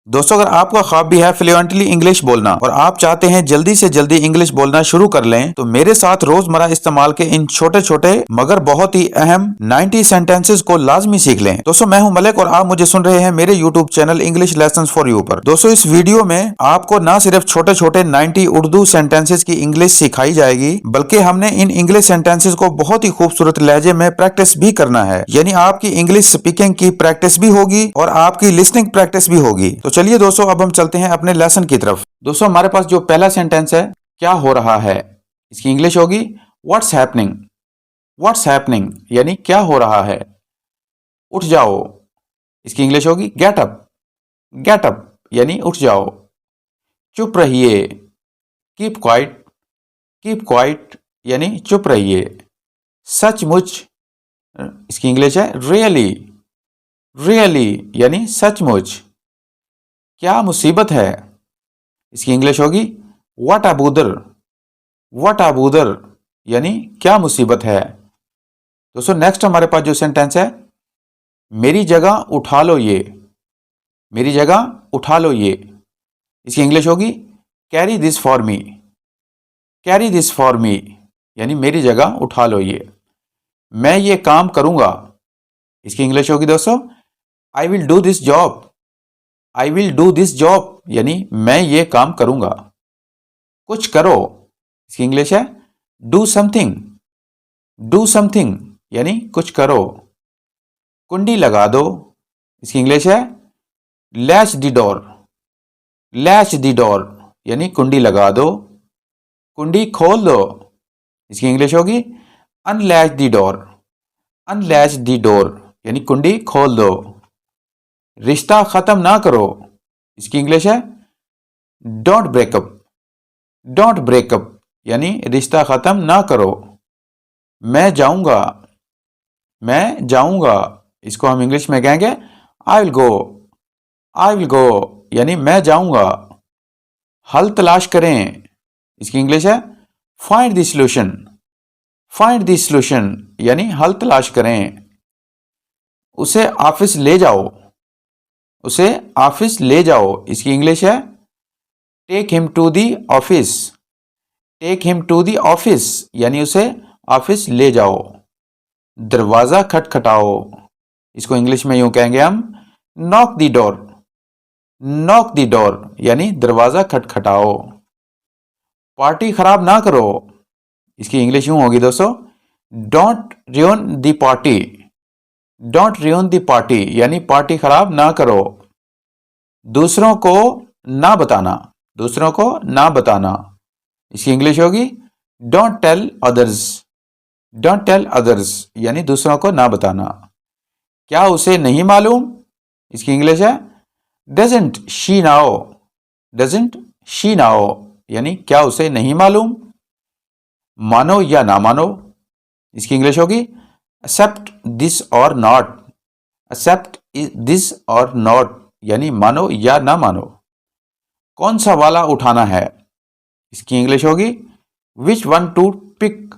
दोस्तों, अगर आपका ख्वाब भी है फ्लुएंटली इंग्लिश बोलना और आप चाहते हैं जल्दी से जल्दी इंग्लिश बोलना शुरू कर लें, तो मेरे साथ रोजमर्रा इस्तेमाल के इन छोटे छोटे मगर बहुत ही अहम 90 सेंटेंसेस को लाजमी सीख लें। दोस्तों, मैं हूं मलिक और आप मुझे सुन रहे हैं मेरे YouTube channel English lesson for you पर। दोस्तों, इस वीडियो में आपको न सिर्फ छोटे छोटे 90 उर्दू सेंटेंसेस की इंग्लिश सिखाई जाएगी, बल्कि हमने इन इंग्लिश सेंटेंसेस को बहुत ही खूबसूरत लहजे में प्रैक्टिस भी करना है। यानी आपकी इंग्लिश स्पीकिंग की प्रैक्टिस भी होगी और आपकी लिसनिंग प्रैक्टिस भी होगी। तो चलिए दोस्तों, अब हम चलते हैं अपने लेसन की तरफ। दोस्तों, हमारे पास जो पहला सेंटेंस है, क्या हो रहा है, इसकी इंग्लिश होगी व्हाट्स हैपनिंग। व्हाट्स हैपनिंग यानी क्या हो रहा है। उठ जाओ, इसकी इंग्लिश होगी गेट अप। गेट अप यानी उठ जाओ। चुप रहिए, कीप क्वाइट। कीप क्वाइट यानी चुप रहिए। सचमुच, इसकी इंग्लिश है रियली। रियली यानी सचमुच। क्या मुसीबत है, इसकी इंग्लिश होगी व्हाट अ बुदर। व्हाट अ बुदर यानी क्या मुसीबत है। दोस्तों, नेक्स्ट हमारे पास जो सेंटेंस है, मेरी जगह उठा लो ये। मेरी जगह उठा लो ये, इसकी इंग्लिश होगी carry this for me. Carry this for me यानी मेरी जगह उठा लो ये। मैं ये काम करूंगा, इसकी इंग्लिश होगी दोस्तों I will do this job. I will do this job यानी मैं ये काम करूंगा। कुछ करो, इसकी इंग्लिश है डू समथिंग। डू समथिंग यानी कुछ करो। कुंडी लगा दो, इसकी इंग्लिश है latch the door. Latch the door यानी कुंडी लगा दो। कुंडी खोल दो, इसकी इंग्लिश होगी अनलैच द डोर। अनलैच द डोर यानी कुंडी खोल दो। रिश्ता खत्म ना करो, इसकी इंग्लिश है डोंट ब्रेकअप। डोंट ब्रेकअप यानी रिश्ता खत्म ना करो। मैं जाऊंगा। मैं जाऊंगा, इसको हम इंग्लिश में कहेंगे I will go. I will go यानी मैं जाऊंगा। हल तलाश करें, इसकी इंग्लिश है find the solution. Find the solution यानी हल तलाश करें। उसे ऑफिस ले जाओ। उसे ऑफिस ले जाओ, इसकी इंग्लिश है take him to the office. Take him to the office यानी उसे ऑफिस ले जाओ। दरवाजा खटखटाओ, इसको इंग्लिश में यूं कहेंगे हम knock the door. Knock the door यानी दरवाजा खटखटाओ। पार्टी खराब ना करो, इसकी इंग्लिश यूं होगी दोस्तों don't rayon the party. Don't rayon the party यानी पार्टी खराब ना करो। दूसरों को ना बताना। दूसरों को ना बताना, इसकी इंग्लिश होगी don't tell others. Don't tell others यानी दूसरों को ना बताना। क्या उसे नहीं मालूम, इसकी इंग्लिश है डजंट शी नाओ। डजंट शी नाओ यानी क्या उसे नहीं मालूम। मानो या ना मानो, इसकी इंग्लिश होगी एक्सेप्ट दिस और नॉट। एक्सेप्ट दिस और नॉट यानी मानो या ना मानो। कौन सा वाला उठाना है, इसकी इंग्लिश होगी which one to pick.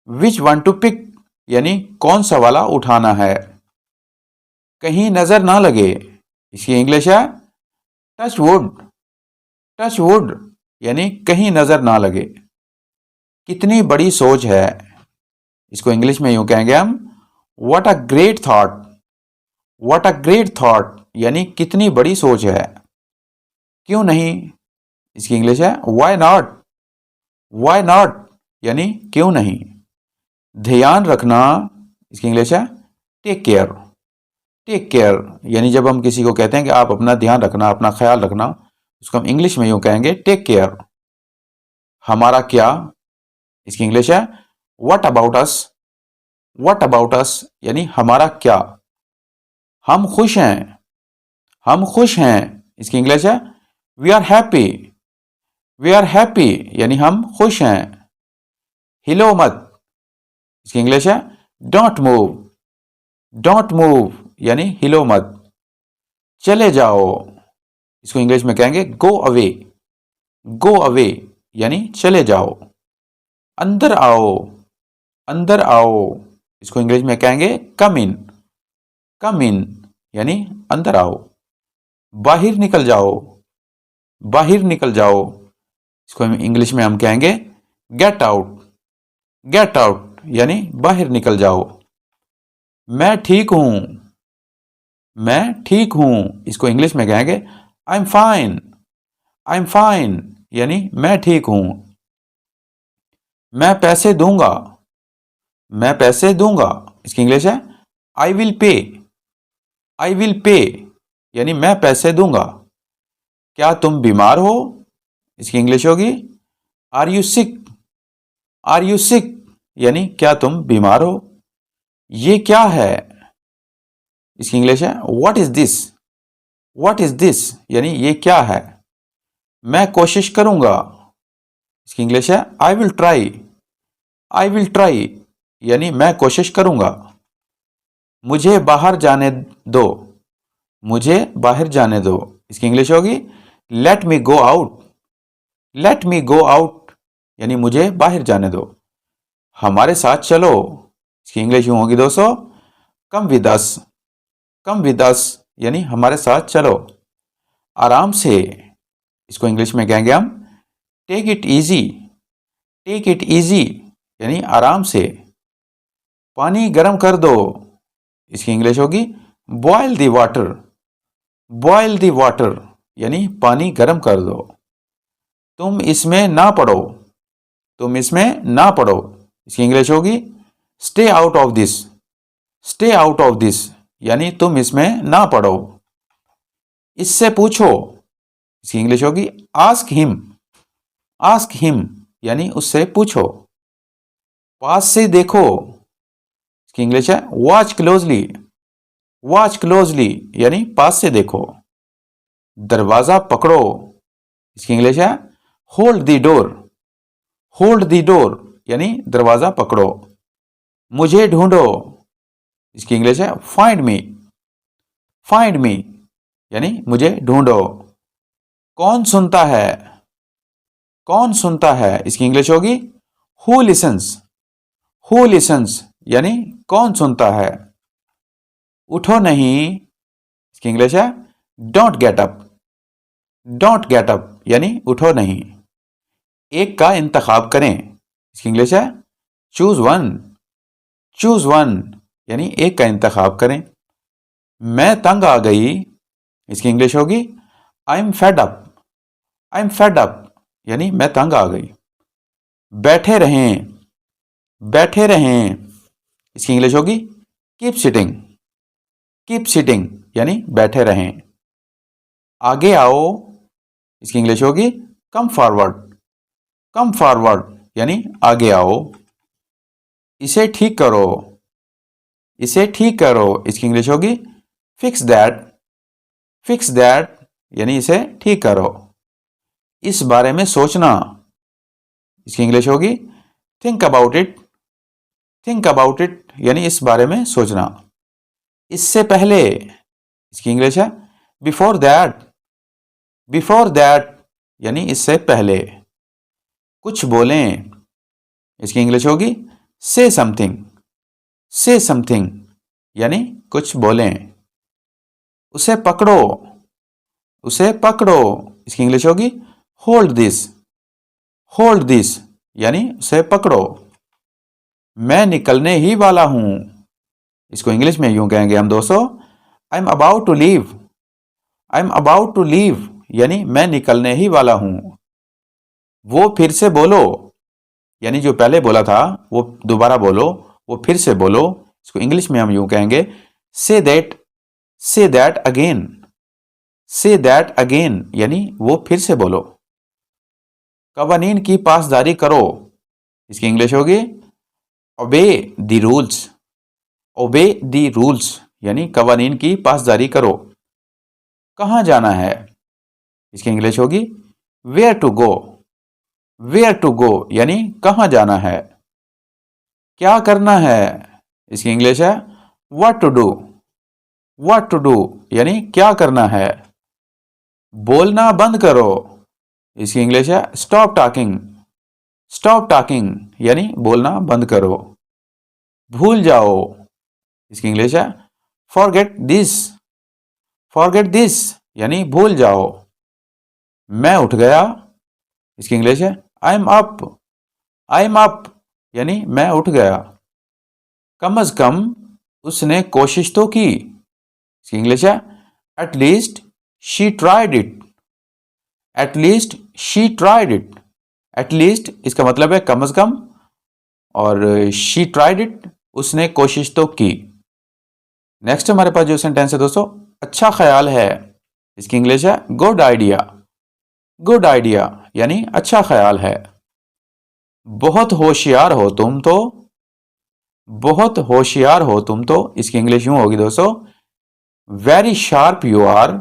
Which one to pick यानी कौन सा वाला उठाना है। कहीं नजर ना लगे, इसकी इंग्लिश है टच वुड। टच वुड यानी कहीं नजर ना लगे। कितनी बड़ी सोच है, इसको इंग्लिश में यूं कहेंगे हम what a great thought. What a great thought यानी कितनी बड़ी सोच है। क्यों नहीं, इसकी इंग्लिश है व्हाई नॉट। व्हाई नॉट यानी क्यों नहीं। ध्यान रखना, इसकी इंग्लिश है टेक केयर। टेक केयर यानी जब हम किसी को कहते हैं कि आप अपना ध्यान रखना, अपना ख्याल रखना, उसको हम इंग्लिश में यूं कहेंगे टेक केयर। हमारा क्या, इसकी इंग्लिश है what about us. What about us यानी हमारा क्या। हम खुश हैं। हम खुश हैं, इसकी इंग्लिश है we are happy. We are happy यानी हम खुश हैं। हिलो मत, इसकी इंग्लिश है डोंट मूव। डोंट मूव यानी हिलो मत। चले जाओ, इसको इंग्लिश में कहेंगे गो अवे। गो अवे यानी चले जाओ। अंदर आओ। अंदर आओ, इसको इंग्लिश में कहेंगे कम इन। कम इन यानी अंदर आओ। बाहर निकल जाओ, बाहर निकल जाओ। इसको इंग्लिश में हम कहेंगे गेट आउट, गेट आउट यानी बाहर निकल जाओ। मैं ठीक हूं, मैं ठीक हूं। इसको इंग्लिश में कहेंगे I am fine, I am fine यानी मैं ठीक हूं। मैं पैसे दूंगा, मैं पैसे दूंगा। इसकी इंग्लिश है I will pay, I will pay यानी मैं पैसे दूंगा। क्या तुम बीमार हो? इसकी इंग्लिश होगी are you sick, are you sick यानी क्या तुम बीमार हो। ये क्या है? इसकी इंग्लिश है what is this, what is this यानी ये क्या है। मैं कोशिश करूंगा। इसकी इंग्लिश है I will try, I will try यानी मैं कोशिश करूंगा। मुझे बाहर जाने दो, मुझे बाहर जाने दो। इसकी इंग्लिश होगी let me go out, let me go out यानी मुझे बाहर जाने दो। हमारे साथ चलो। इसकी इंग्लिश यूं होगी दोस्तों come with us, come with us यानी हमारे साथ चलो। आराम से। इसको इंग्लिश में कहेंगे हम take it easy, take it easy यानी आराम से। पानी गर्म कर दो। इसकी इंग्लिश होगी boil the water, boil the water यानी पानी गर्म कर दो। तुम इसमें ना पड़ो, तुम इसमें ना पड़ो। इसकी इंग्लिश होगी stay out of this, stay out of this यानी तुम इसमें ना पड़ो। इससे पूछो। इसकी इंग्लिश होगी आस्क हिम, आस्क हिम यानी उससे पूछो। पास से देखो। इसकी इंग्लिश है वॉच क्लोजली, वॉच क्लोजली यानी पास से देखो। दरवाजा पकड़ो। इसकी इंग्लिश है hold the door, hold the door यानी दरवाजा पकड़ो। मुझे ढूंढो। इसकी इंग्लिश है फाइंड मी, फाइंड मी यानी मुझे ढूंढो। कौन सुनता है, कौन सुनता है। इसकी इंग्लिश होगी हु लिसन्स, हु लिसन्स यानी कौन सुनता है। उठो नहीं। इसकी इंग्लिश है don't get up, don't get up यानी उठो नहीं। एक का इंतखाब करें। इसकी इंग्लिश है चूज वन, चूज वन यानी एक का इंतखाब करें। मैं तंग आ गई। इसकी इंग्लिश होगी I am fed up, I am fed up यानी मैं तंग आ गई। बैठे रहें, बैठे रहें। इसकी इंग्लिश होगी कीप सिटिंग, कीप सिटिंग यानी बैठे रहें। आगे आओ। इसकी इंग्लिश होगी कम फॉरवर्ड, कम फॉरवर्ड यानी आगे आओ। इसे ठीक करो, इसे ठीक करो। इसकी इंग्लिश होगी फिक्स दैट, फिक्स दैट यानी इसे ठीक करो। इस बारे में सोचना। इसकी इंग्लिश होगी think about it, think about it यानी इस बारे में सोचना। इससे पहले। इसकी इंग्लिश है बिफोर दैट, बिफोर दैट यानी इससे पहले। कुछ बोलें। इसकी इंग्लिश होगी से समथिंग, से समथिंग यानी कुछ बोलें। उसे पकड़ो, उसे पकड़ो। इसकी इंग्लिश होगी होल्ड दिस, होल्ड दिस यानी उसे पकड़ो। मैं निकलने ही वाला हूं। इसको इंग्लिश में यूं कहेंगे हम दोस्तों I am about to leave, I am about to leave यानी मैं निकलने ही वाला हूं। वो फिर से बोलो यानी जो पहले बोला था वो दोबारा बोलो, वो फिर से बोलो। इसको इंग्लिश में हम यूं कहेंगे say that, say that again, say that again यानी वो फिर से बोलो। कवानीन की पासदारी करो। इसकी इंग्लिश होगी obey the rules, obey the rules यानी कवानीन की पासदारी करो। कहाँ जाना है। इसकी इंग्लिश होगी where to go, where to go यानी कहाँ जाना है। क्या करना है। इसकी इंग्लिश है what to do, what to do यानी क्या करना है। बोलना बंद करो। इसकी इंग्लिश है स्टॉप टॉकिंग, स्टॉप टॉकिंग यानी बोलना बंद करो। भूल जाओ। इसकी इंग्लिश है फॉरगेट दिस, फॉरगेट दिस यानी भूल जाओ। मैं उठ गया, इसकी इंग्लिश है I am up. I am up यानी मैं उठ गया। कम अज कम उसने कोशिश तो की, इसकी इंग्लिश है at least she tried it. At least she tried it. At least इसका मतलब है कम अज कम, और शी ट्राइड इट उसने कोशिश तो की। नेक्स्ट हमारे पास जो सेंटेंस है दोस्तों, अच्छा ख्याल है, इसकी इंग्लिश है गुड आइडिया। गुड आइडिया यानी अच्छा ख्याल है। बहुत होशियार हो तुम तो। बहुत होशियार हो तुम तो, इसकी इंग्लिश यूं होगी दोस्तों, very sharp you are.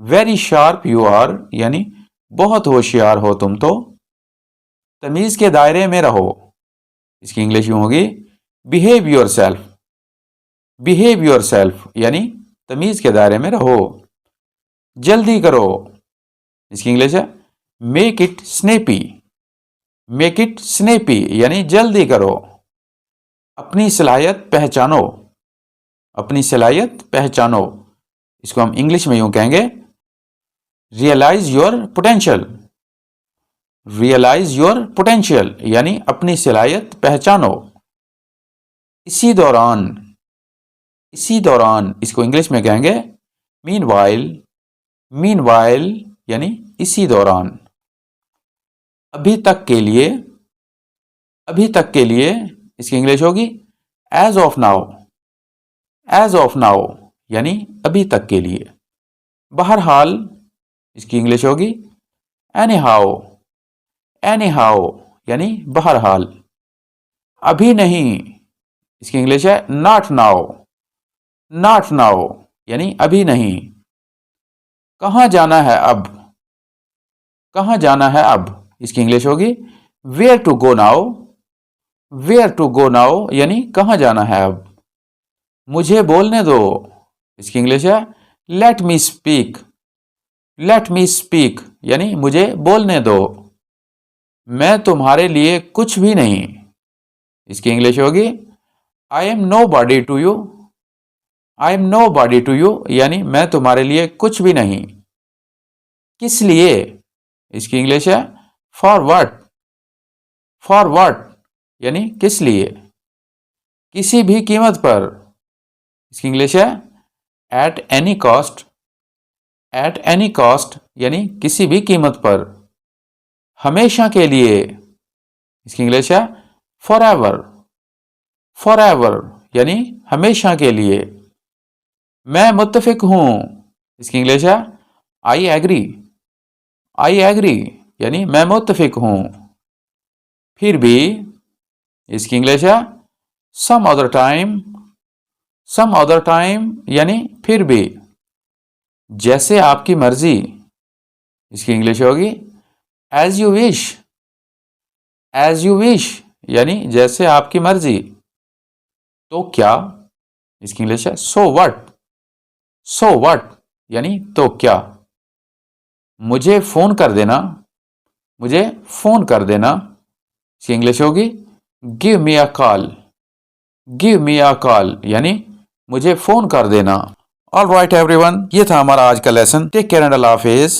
Very sharp you are यानी बहुत होशियार हो तुम तो। तमीज के दायरे में रहो, इसकी इंग्लिश यूं होगी behave your self. Behave your self यानी तमीज के दायरे में रहो। जल्दी करो, इसकी इंग्लिश है make it Snappy. Make it Snappy यानी जल्दी करो। अपनी सलाहियत पहचानो। अपनी सलाहियत पहचानो, इसको हम इंग्लिश में यूं कहेंगे realise your potential. Realise your potential यानी अपनी सलाहियत पहचानो। इसी दौरान। इसी दौरान इसको इंग्लिश में कहेंगे मीनवाइल। मीनवाइल यानी इसी दौरान। अभी तक के लिए। अभी तक के लिए इसकी इंग्लिश होगी as of now. As of now यानी अभी तक के लिए। बहरहाल इसकी इंग्लिश होगी एनी हाउ। एनी हाउ यानी बहरहाल। अभी नहीं, इसकी इंग्लिश है नॉट नाउ। नॉट नाउ यानी अभी नहीं। कहाँ जाना है अब। कहाँ जाना है अब, इसकी इंग्लिश होगी where to go now. Where to go now यानी कहाँ जाना है अब। मुझे बोलने दो, इसकी इंग्लिश है let me speak. Let me speak यानी मुझे बोलने दो। मैं तुम्हारे लिए कुछ भी नहीं, इसकी इंग्लिश होगी I am nobody to you. I am nobody to you यानी मैं तुम्हारे लिए कुछ भी नहीं। किस लिए, इसकी इंग्लिश है फॉर व्हाट। फॉर व्हाट यानी किस लिए। किसी भी कीमत पर, इसकी इंग्लिश है at any cost. At any cost यानी किसी भी कीमत पर। हमेशा के लिए, इसकी इंग्लिश है फॉर एवर। फॉर एवर यानी हमेशा के लिए। मैं मुत्तफिक हूं, इसकी इंग्लिश है आई एग्री। आई एग्री यानी मैं मुत्तफिक हूं। फिर भी, इसकी इंग्लिश है some other time. Some other time यानी फिर भी। जैसे आपकी मर्जी, इसकी इंग्लिश होगी as you wish. As you wish यानी जैसे आपकी मर्जी। तो क्या, इसकी इंग्लिश है सो व्हाट। सो व्हाट यानी तो क्या। मुझे फोन कर देना। मुझे फोन कर देना, इसकी इंग्लिश होगी give me a call. Give me a call यानी मुझे फोन कर देना। ऑल राइट एवरीवन, ये था हमारा आज का लेसन। टेक केयर एंड अल्लाह हाफिज।